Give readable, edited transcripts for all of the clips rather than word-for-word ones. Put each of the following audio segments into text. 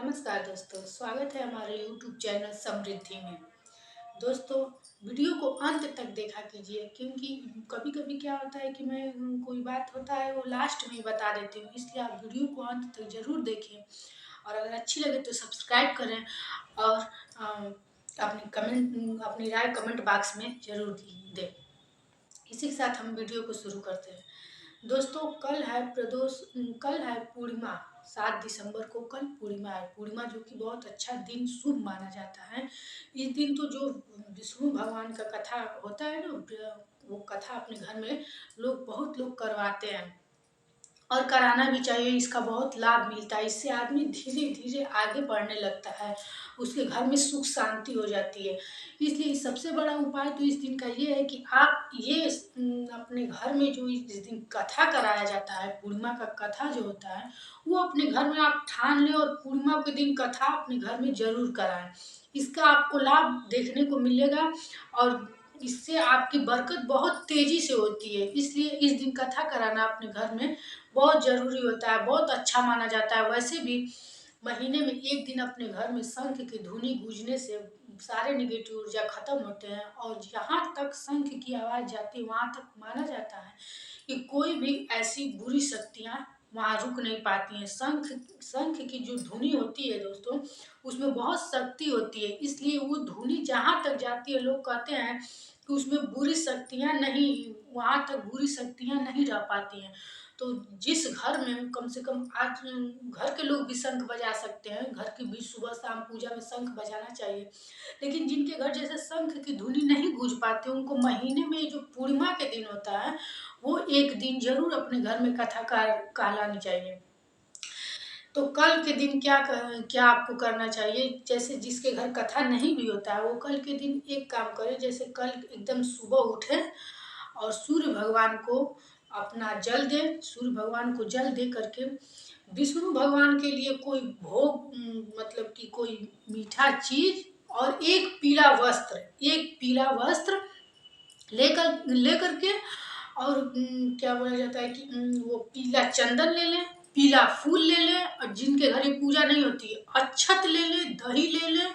नमस्कार दोस्तों, स्वागत है हमारे YouTube चैनल समृद्धि में। दोस्तों, वीडियो को अंत तक देखा कीजिए क्योंकि कभी-कभी क्या होता है कि मैं कोई बात होता है वो लास्ट में ही बता देती हूँ, इसलिए आप वीडियो को अंत तक ज़रूर देखें और अगर अच्छी लगे तो सब्सक्राइब करें और अपनी राय कमेंट बॉक्स में ज़रूर दें। इसी के साथ हम वीडियो को शुरू करते हैं। दोस्तों, कल है पूर्णिमा। 7 दिसंबर को कल पूर्णिमा है। पूर्णिमा जो कि बहुत अच्छा दिन, शुभ माना जाता है। इस दिन तो जो विष्णु भगवान का कथा होता है ना, वो कथा अपने घर में बहुत लोग करवाते हैं और कराना भी चाहिए। इसका बहुत लाभ मिलता है, इससे आदमी धीरे धीरे आगे बढ़ने लगता है, उसके घर में सुख शांति हो जाती है। इसलिए सबसे बड़ा उपाय तो इस दिन का ये है कि आप अपने घर में जो इस दिन कथा कराया जाता है, पूर्णिमा का कथा जो होता है, वो अपने घर में आप ठान लें और पूर्णिमा के दिन कथा अपने घर में जरूर कराएं। इसका आपको लाभ देखने को मिलेगा और इससे आपकी बरकत बहुत तेजी से होती है। इसलिए इस दिन कथा कराना अपने घर में बहुत ज़रूरी होता है, बहुत अच्छा माना जाता है। वैसे भी महीने में एक दिन अपने घर में शंख की धुनी गूंजने से सारे नेगेटिव ऊर्जा खत्म होते हैं और जहाँ तक शंख की आवाज़ जाती है वहाँ तक माना जाता है कि कोई भी ऐसी बुरी शक्तियाँ वहाँ रुक नहीं पाती हैं। शंख शंख की जो धुनी होती है दोस्तों, उसमें बहुत शक्ति होती है, इसलिए वो धुनी जहाँ तक जाती है लोग कहते हैं कि उसमें बुरी शक्तियाँ नहीं, वहाँ तक बुरी शक्तियाँ नहीं रह पाती हैं। तो जिस घर में कम से कम आज घर के लोग भी शंख बजा सकते हैं, घर की भी सुबह शाम पूजा में शंख बजाना चाहिए। लेकिन जिनके घर जैसे शंख की धुनी नहीं गूंज पाती, उनको महीने में जो पूर्णिमा के दिन होता है, वो एक दिन जरूर अपने घर में कथा कहलानी चाहिए। तो कल के दिन क्या आपको करना चाहिए, जैसे जिसके घर कथा नहीं भी होता है वो कल के दिन एक काम करे। जैसे कल एकदम सुबह उठे और सूर्य भगवान को अपना जल दे, सूर्य भगवान को जल दे करके विष्णु भगवान के लिए कोई भोग, मतलब कि कोई मीठा चीज और एक पीला वस्त्र लेकर लेकर के और क्या बोला जाता है कि वो पीला चंदन ले लें, पीला फूल ले लें और जिनके घर ये पूजा नहीं होती है अक्षत ले लें, दही ले लें,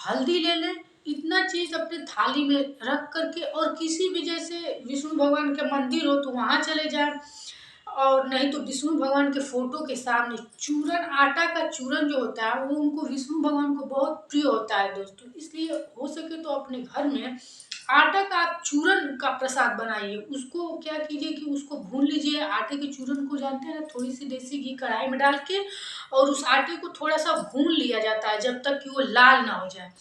हल्दी ले लें। इतना चीज अपने थाली में रख करके और किसी भी जैसे विष्णु भगवान के मंदिर हो तो वहां चले जाएं और नहीं तो विष्णु भगवान के फोटो के सामने चूरन, आटा का चूरन जो होता है वो उनको विष्णु भगवान को बहुत प्रिय होता है दोस्तों। इसलिए हो सके तो अपने घर में आटा का आप चूरन का प्रसाद बनाइए। उसको क्या कीजिए कि उसको भून लीजिए। आटे के चूरन को जानते हैं ना, थोड़ी सी देसी घी कढ़ाई में डाल के और उस आटे को थोड़ा सा भून लिया जाता है जब तक कि वो लाल ना हो जाए।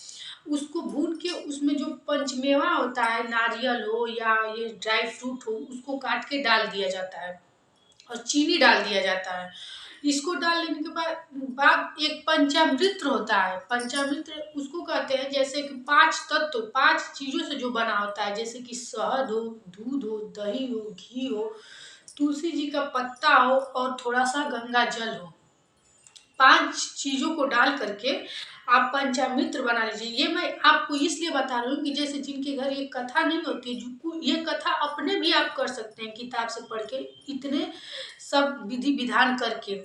उसको भून के उसमें जो पंचमेवा होता है, नारियल हो या ये ड्राई फ्रूट हो, उसको काट के डाल दिया जाता है और चीनी डाल दिया जाता है। इसको डाल लेने के बाद बाद एक पंचामृत होता है। पंचामृत उसको कहते हैं जैसे कि 5 तत्व, 5 चीजों से जो बना होता है, जैसे कि शहद हो, दूध हो, दही हो, घी हो, तुलसी जी का पत्ता हो और थोड़ा सा गंगा जल हो। 5 चीज़ों को डाल करके आप पंचामृत बना लीजिए। ये मैं आपको इसलिए बता रही हूँ कि जैसे जिनके घर ये कथा नहीं होती है, जो ये कथा अपने भी आप कर सकते हैं किताब से पढ़ के, इतने सब विधि विधान करके।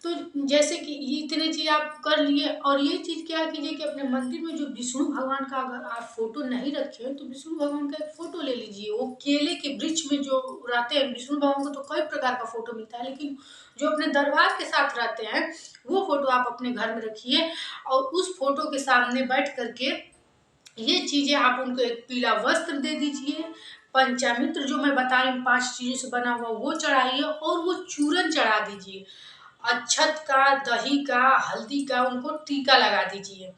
तो जैसे कि ये इतने चीज आप कर लिए और ये चीज क्या कीजिए कि अपने मंदिर में जो विष्णु भगवान का अगर आप फोटो नहीं रखे हैं तो विष्णु भगवान का एक फोटो ले लीजिए। वो केले के वृक्ष में जो रहते हैं, विष्णु भगवान को तो कई प्रकार का फोटो मिलता है, लेकिन जो अपने दरबार के साथ रहते हैं वो फोटो आप अपने घर में रखिए और उस फोटो के सामने बैठ करके ये चीजें आप उनको एक पीला वस्त्र दे दीजिए। पंचामृत जो मैं बता रही हूँ 5 चीजों से बना हुआ, वो चढ़ाइए और वो चूरन चढ़ा दीजिए। अक्षत का, दही का, हल्दी का उनको टीका लगा दीजिए।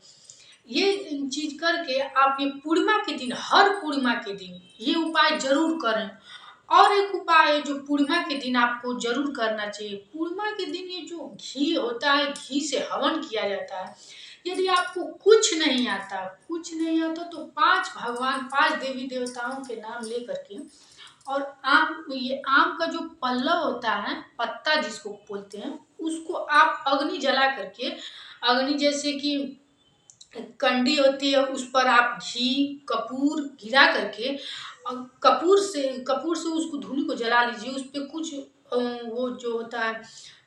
ये चीज करके आप ये पूर्णिमा के दिन, हर पूर्णिमा के दिन ये उपाय जरूर करें। और एक उपाय है जो पूर्णिमा के दिन आपको जरूर करना चाहिए। पूर्णिमा के दिन ये जो घी होता है, घी से हवन किया जाता है। यदि आपको कुछ नहीं आता तो 5 भगवान, 5 देवी देवताओं के नाम ले करके और ये आम का जो पल्लव होता है, पत्ता जिसको बोलते हैं, उसको आप अग्नि जला करके, अग्नि जैसे कि कंडी होती है, उस पर आप घी, कपूर गिरा करके और कपूर से उसको धूनी को जला लीजिए। उस पे कुछ वो जो होता है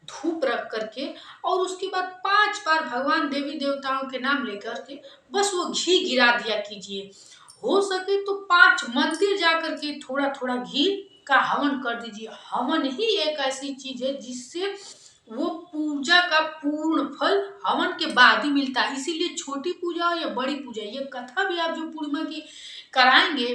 धूप रख करके और उसके बाद 5 बार भगवान देवी देवताओं के नाम लेकर के बस वो घी गिरा दिया कीजिए। हो सके तो 5 मंदिर जाकर के थोड़ा थोड़ा घी का हवन कर दीजिए। हवन ही एक ऐसी चीज है जिससे वो पूजा का पूर्ण फल हवन के बाद ही मिलता है। इसीलिए छोटी पूजा हो या बड़ी पूजा, ये कथा भी आप जो पूर्णिमा की कराएंगे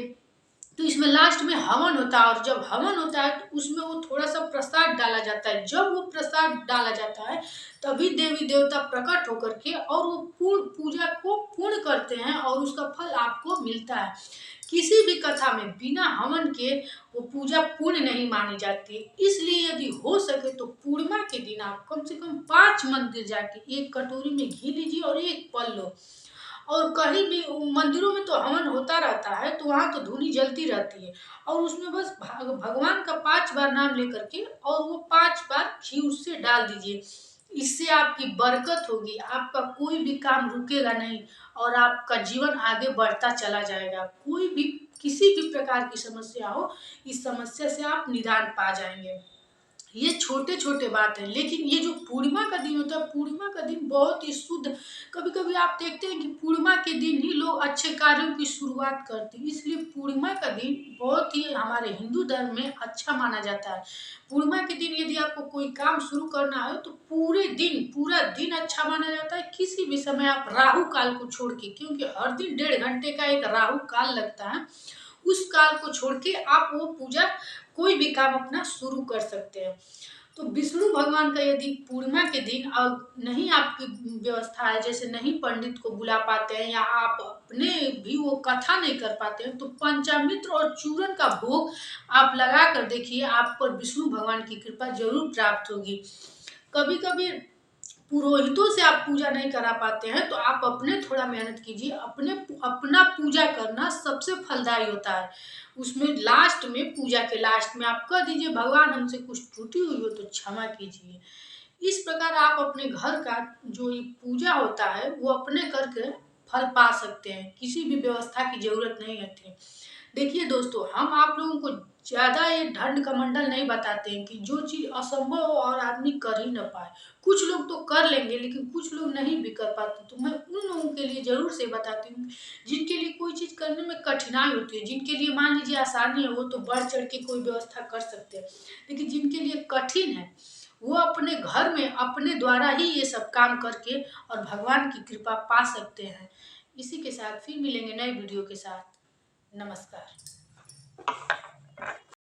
तो इसमें लास्ट में हवन होता है, और जब हवन होता है तो उसमें वो थोड़ा सा प्रसाद डाला जाता है। जब वो प्रसाद डाला जाता है तभी देवी देवता प्रकट होकर के और वो पूर्ण पूजा को पूर्ण करते हैं और उसका फल आपको मिलता है। किसी भी कथा में बिना हवन के वो पूजा पूर्ण नहीं मानी जाती। इसलिए यदि हो सके तो पूर्णिमा के दिन आप कम से कम 5 मंदिर जाके एक कटोरी में घी लीजिए और एक पल लो। और कहीं भी मंदिरों में तो हवन होता रहता है तो वहाँ तो धूनी जलती रहती है, और उसमें बस भगवान का 5 बार नाम लेकर के और वो 5 बार घी उससे डाल दीजिए। इससे आपकी बरकत होगी, आपका कोई भी काम रुकेगा नहीं और आपका जीवन आगे बढ़ता चला जाएगा। कोई भी किसी भी प्रकार की समस्या हो, इस समस्या से आप निदान पा जाएंगे। ये छोटे छोटे बात है, लेकिन ये जो पूर्णिमा का दिन होता है, पूर्णिमा का दिन बहुत ही शुद्ध। कभी कभी आप देखते हैं कि पूर्णिमा के दिन ही लोग अच्छे कार्यों की शुरुआत करते हैं, इसलिए पूर्णिमा का दिन बहुत ही हमारे हिंदू धर्म में अच्छा माना जाता है। पूर्णिमा के दिन यदि आपको कोई काम शुरू करना है तो पूरा दिन अच्छा माना जाता है। किसी भी समय आप राहु काल को छोड़ के, क्योंकि हर दिन 1.5 घंटे का एक राहु काल लगता है, उस काल को छोड़ के आप वो पूजा कोई भी काम अपना शुरू कर सकते हैं। तो विष्णु भगवान का यदि पूर्णिमा के दिन नहीं आपकी व्यवस्था है, जैसे नहीं पंडित को बुला पाते हैं या आप अपने भी वो कथा नहीं कर पाते हैं, तो पंचामृत और चूरन का भोग आप लगा कर देखिए, आप पर विष्णु भगवान की कृपा जरूर प्राप्त होगी। कभी कभी पुरोहितों से आप पूजा नहीं करा पाते हैं तो आप अपने थोड़ा मेहनत कीजिए। अपना पूजा करना सबसे फलदायी होता है। उसमें लास्ट में, पूजा के लास्ट में आप कह दीजिए भगवान हमसे कुछ त्रुटि हुई हो तो क्षमा कीजिए। इस प्रकार आप अपने घर का जो ये पूजा होता है वो अपने करके फल पा सकते हैं, किसी भी व्यवस्था की जरूरत नहीं होती है। देखिए दोस्तों, हम आप लोगों को ज्यादा ये ढंड कमंडल नहीं बताते हैं कि जो चीज असंभव हो और आदमी कर ही ना पाए। कुछ लोग तो कर लेंगे लेकिन कुछ लोग नहीं भी कर पाते, तो मैं उन लोगों के लिए जरूर से बताती हूँ जिनके लिए कोई चीज करने में कठिनाई होती है। जिनके लिए मान लीजिए आसानी है वो तो बढ़ चढ़ के कोई व्यवस्था कर सकते हैं, लेकिन जिनके लिए कठिन है वो अपने घर में अपने द्वारा ही ये सब काम करके और भगवान की कृपा पा सकते हैं। इसी के साथ फिर मिलेंगे नए वीडियो के साथ। नमस्कार।